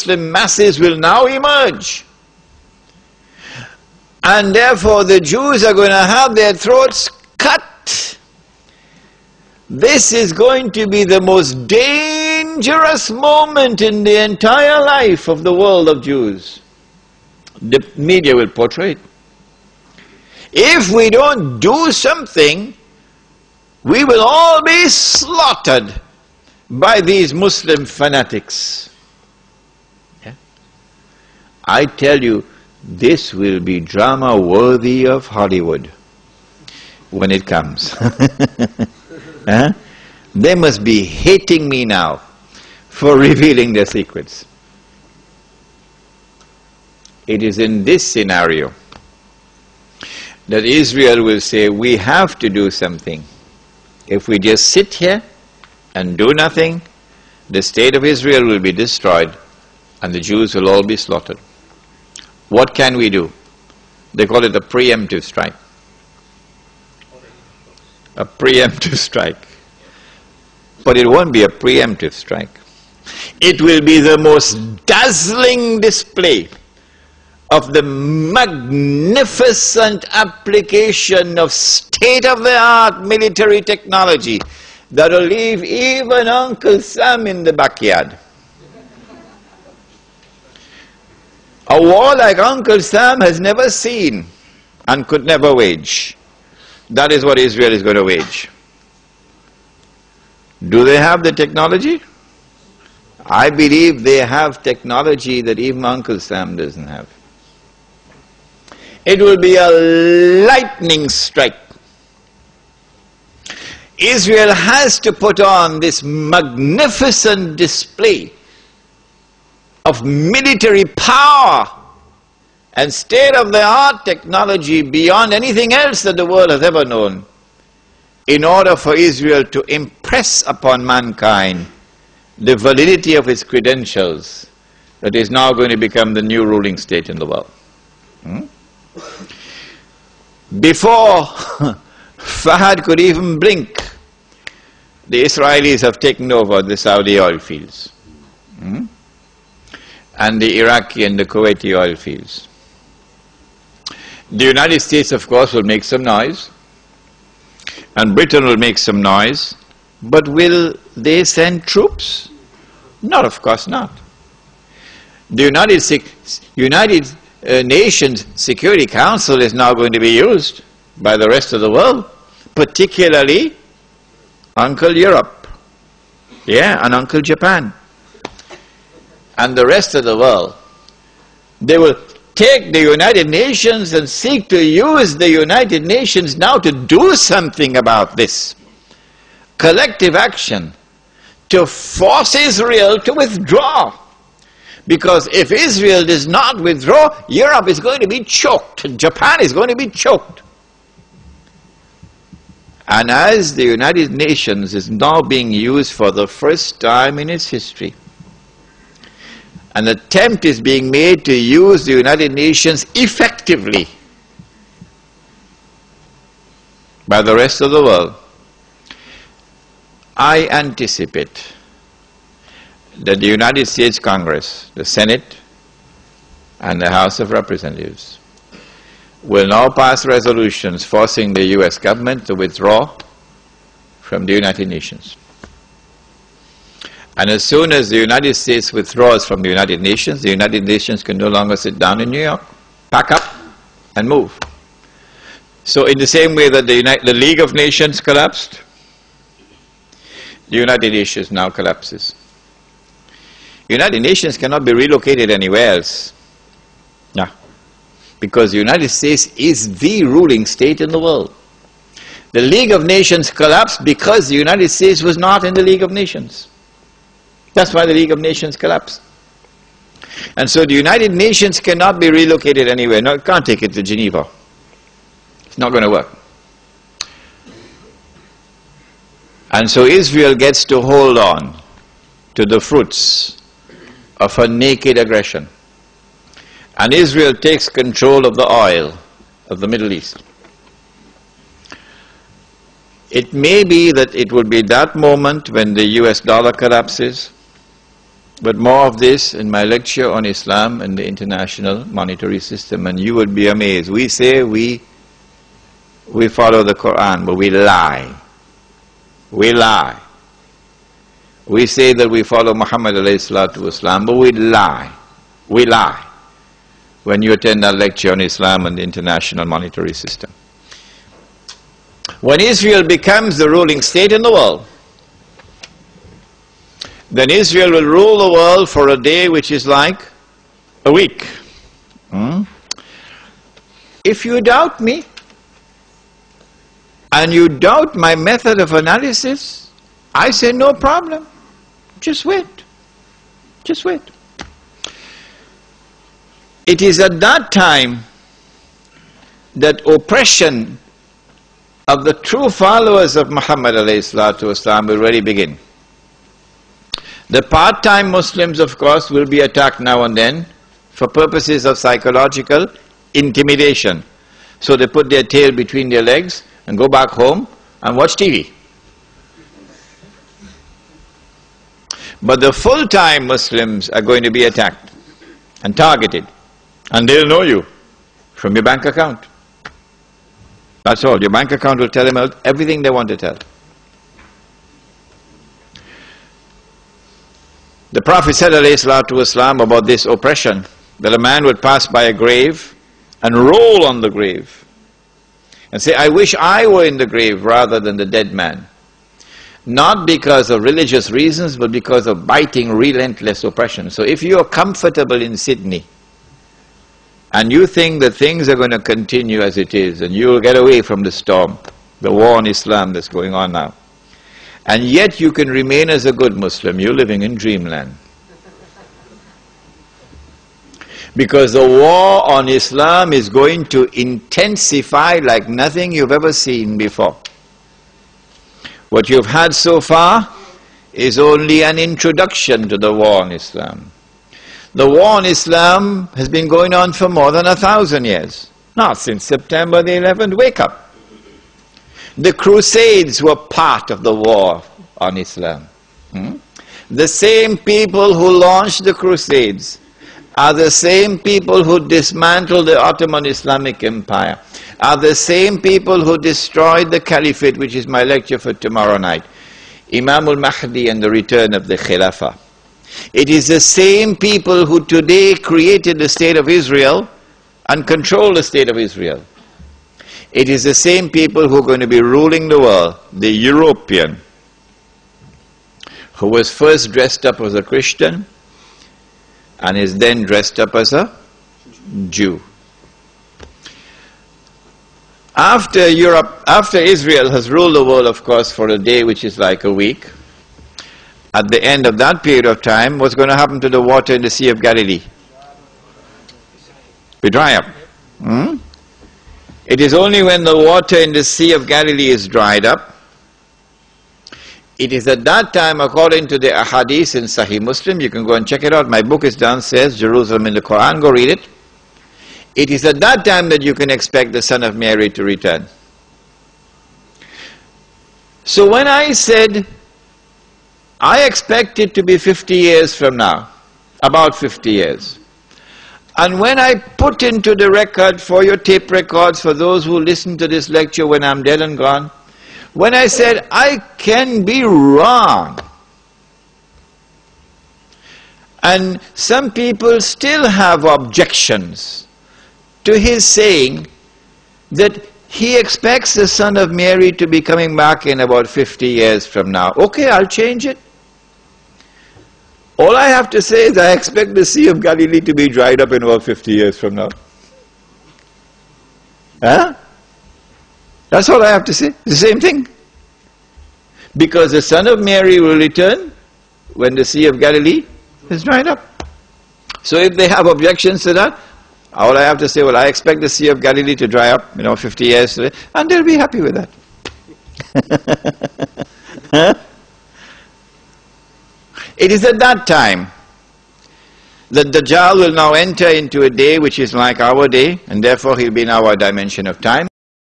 Muslim masses will now emerge. And therefore the Jews are going to have their throats cut. This is going to be the most dangerous moment in the entire life of the world of Jews. The media will portray it. If we don't do something, we will all be slaughtered by these Muslim fanatics. Yeah? I tell you, this will be drama worthy of Hollywood when it comes. Huh? They must be hating me now for revealing their secrets. It is in this scenario that Israel will say, we have to do something. If we just sit here and do nothing, the state of Israel will be destroyed and the Jews will all be slaughtered. What can we do? They call it a preemptive strike. A preemptive strike. But it won't be a preemptive strike. It will be the most dazzling display of the magnificent application of state-of-the-art military technology that will leave even Uncle Sam in the backyard. A war like Uncle Sam has never seen and could never wage. That is what Israel is going to wage. Do they have the technology? I believe they have technology that even Uncle Sam doesn't have. It will be a lightning strike. Israel has to put on this magnificent display of military power and state-of-the-art technology beyond anything else that the world has ever known, in order for Israel to impress upon mankind the validity of its credentials that is now going to become the new ruling state in the world. Before Fahad could even blink, the Israelis have taken over the Saudi oil fields, and the Iraqi and the Kuwaiti oil fields. The United States, of course, will make some noise, and Britain will make some noise, but will they send troops? Not, of course not. The United Nations Security Council is now going to be used by the rest of the world, particularly Uncle Europe, and Uncle Japan, and the rest of the world. They will take the United Nations and seek to use the United Nations now to do something about this. Collective action to force Israel to withdraw. Because if Israel does not withdraw, Europe is going to be choked, and Japan is going to be choked. And as the United Nations is now being used for the first time in its history, an attempt is being made to use the United Nations effectively by the rest of the world, I anticipate that the United States Congress, the Senate, and the House of Representatives will now pass resolutions forcing the US government to withdraw from the United Nations. And as soon as the United States withdraws from the United Nations can no longer sit down in New York, pack up and move. So in the same way that the League of Nations collapsed, the United Nations now collapses. United Nations cannot be relocated anywhere else. Yeah. Because the United States is the ruling state in the world. The League of Nations collapsed because the United States was not in the League of Nations. That's why the League of Nations collapsed. And so the United Nations cannot be relocated anywhere. No, it can't take it to Geneva. It's not going to work. And so Israel gets to hold on to the fruits of her naked aggression. And Israel takes control of the oil of the Middle East. It may be that it will be that moment when the US dollar collapses, But more of this in my lecture on Islam and the international monetary system, and you would be amazed. We say we follow the Quran, but we lie. We lie. We say that we follow Muhammad alayhi salatu wasalam, but we lie. We lie when you attend our lecture on Islam and the international monetary system. When Israel becomes the ruling state in the world, then Israel will rule the world for a day which is like a week. If you doubt me, and you doubt my method of analysis, I say no problem. Just wait. Just wait. It is at that time that oppression of the true followers of Muhammad alayhi salatu wasalam will really begin. The part-time Muslims, of course, will be attacked now and then for purposes of psychological intimidation. So they put their tail between their legs and go back home and watch TV. But the full-time Muslims are going to be attacked and targeted, and they'll know you from your bank account. That's all. Your bank account will tell them everything they want to tell. The Prophet said ﷺ about this oppression, that a man would pass by a grave and roll on the grave and say, I wish I were in the grave rather than the dead man. Not because of religious reasons, but because of biting, relentless oppression. So if you are comfortable in Sydney and you think that things are going to continue as it is and you will get away from the storm, the war on Islam that's going on now, and yet you can remain as a good Muslim, you're living in dreamland. Because the war on Islam is going to intensify like nothing you've ever seen before. What you've had so far is only an introduction to the war on Islam. The war on Islam has been going on for more than 1,000 years. Not since September the 11th, wake up. The Crusades were part of the war on Islam. The same people who launched the Crusades are the same people who dismantled the Ottoman Islamic Empire, are the same people who destroyed the Caliphate, which is my lecture for tomorrow night, Imam al-Mahdi and the return of the Khilafah. It is the same people who today created the State of Israel and control the State of Israel. It is the same people who are going to be ruling the world, the European, who was first dressed up as a Christian and is then dressed up as a Jew. After Israel has ruled the world, of course, for a day which is like a week, at the end of that period of time, what's going to happen to the water in the Sea of Galilee? We dry up. It is only when the water in the Sea of Galilee is dried up, it is at that time, according to the ahadith in Sahih Muslim, you can go and check it out, my book is downstairs, Jerusalem in the Quran, go read it. It is at that time that you can expect the Son of Mary to return. So when I said, I expect it to be 50 years from now, about 50 years. And when I put into the record for your tape records, for those who listen to this lecture when I'm dead and gone, when I said, I can be wrong. And some people still have objections to his saying that he expects the Son of Mary to be coming back in about 50 years from now. Okay, I'll change it. All I have to say is I expect the Sea of Galilee to be dried up in about 50 years from now. Huh? That's all I have to say. It's the same thing. Because the Son of Mary will return when the Sea of Galilee is dried up. So if they have objections to that, all I have to say, well, I expect the Sea of Galilee to dry up, 50 years, and they'll be happy with that. Huh? It is at that time that Dajjal will now enter into a day which is like our day, and therefore he'll be in our dimension of time.